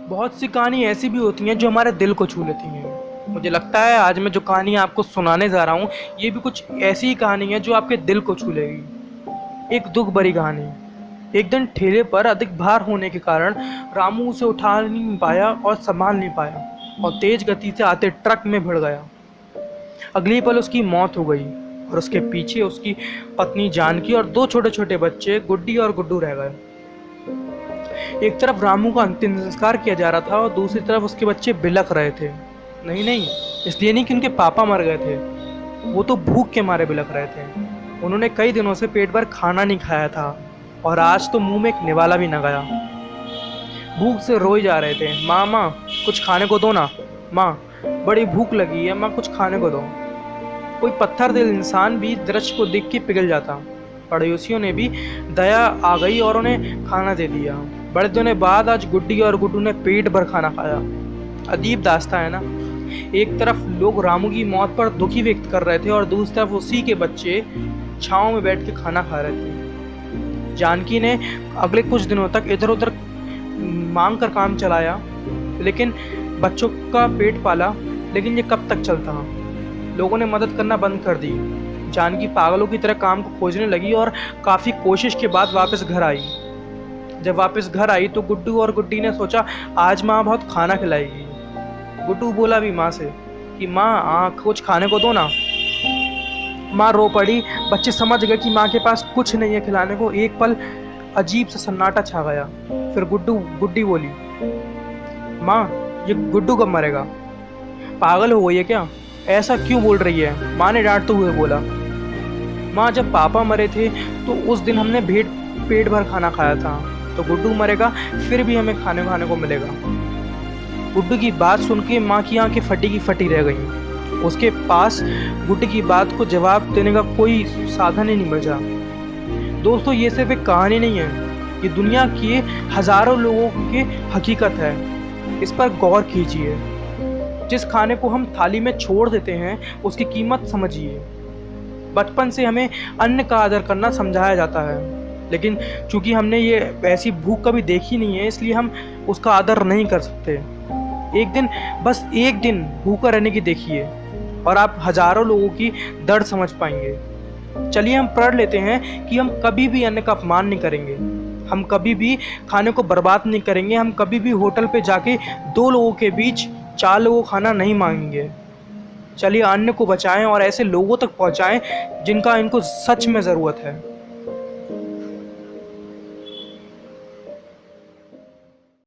बहुत सी कहानी ऐसी भी होती हैं जो हमारे दिल को छू लेती हैं। मुझे लगता है आज मैं जो कहानी आपको सुनाने जा रहा हूँ ये भी कुछ ऐसी ही कहानी है जो आपके दिल को छू लेगी। एक दुख भरी कहानी। एक दिन ठेले पर अधिक भार होने के कारण रामू उसे उठा नहीं पाया और संभाल नहीं पाया और तेज गति से आते ट्रक में भिड़ गया। अगली पल उसकी मौत हो गई और उसके पीछे उसकी पत्नी जानकी और दो छोटे छोटे बच्चे गुड्डी और गुड्डू रह गए। एक तरफ रामू का अंतिम संस्कार किया जा रहा था और दूसरी तरफ उसके बच्चे बिलख रहे थे। नहीं नहीं, इसलिए नहीं कि उनके पापा मर गए थे, वो तो भूख के मारे बिलख रहे थे। उन्होंने कई दिनों से पेट भर खाना नहीं खाया था और आज तो मुंह में एक निवाला भी न गया। भूख से रोए जा रहे थे। माँ माँ, कुछ खाने को दो ना। माँ, बड़ी भूख लगी है, माँ कुछ खाने को दो। कोई पत्थर दिल इंसान भी दृश्य को देख के पिघल जाता। पड़ोसियों ने भी दया आ गई और उन्हें खाना दे दिया। बड़े दिनों बाद आज गुड्डी और गुड्डू ने पेट भर खाना खाया। अजीब दास्तां है ना। एक तरफ लोग रामू की मौत पर दुखी व्यक्त कर रहे थे और दूसरी तरफ उसी के बच्चे छांव में बैठ के खाना खा रहे थे। जानकी ने अगले कुछ दिनों तक इधर उधर मांग कर काम चलाया, लेकिन बच्चों का पेट पाला। लेकिन ये कब तक चलता? लोगों ने मदद करना बंद कर दी। जानकी पागलों की तरह काम को खोजने लगी और काफ़ी कोशिश के बाद वापस घर आई। जब वापस घर आई तो गुड्डू और गुड्डी ने सोचा आज माँ बहुत खाना खिलाएगी। गुड्डू बोला भी माँ से कि माँ कुछ खाने को दो ना। माँ रो पड़ी। बच्चे समझ गए कि माँ के पास कुछ नहीं है खिलाने को। एक पल अजीब सा सन्नाटा छा गया। फिर गुड्डी बोली, माँ ये गुड्डू कब मरेगा? पागल हो गई है क्या? ऐसा क्यों बोल रही है? माँ ने डांटते हुए बोला, माँ जब पापा मरे थे तो उस दिन हमने पेट भर खाना खाया था, तो गुड्डू मरेगा फिर भी हमें खाने को मिलेगा। गुड्डू की बात सुन के माँ की आंखें फटी की फटी रह गईं। उसके पास गुड्डी की बात को जवाब देने का कोई साधन ही नहीं बचा। दोस्तों, ये सिर्फ एक कहानी नहीं है, ये दुनिया के हजारों लोगों की हकीकत है। इस पर गौर कीजिए। जिस खाने को हम थाली में छोड़ देते हैं उसकी कीमत समझिए। बचपन से हमें अन्न का आदर करना समझाया जाता है, लेकिन चूंकि हमने ये ऐसी भूख कभी देखी नहीं है इसलिए हम उसका आदर नहीं कर सकते। एक दिन, बस एक दिन भूखा रहने की देखिए और आप हजारों लोगों की दर्द समझ पाएंगे। चलिए हम प्रण लेते हैं कि हम कभी भी अन्न का अपमान नहीं करेंगे, हम कभी भी खाने को बर्बाद नहीं करेंगे, हम कभी भी होटल पे जाके 2 लोगों के बीच 4 लोगों को खाना नहीं मांगेंगे। चलिए अन्न को बचाएं और ऐसे लोगों तक पहुंचाएं जिनका इनको सच में ज़रूरत है।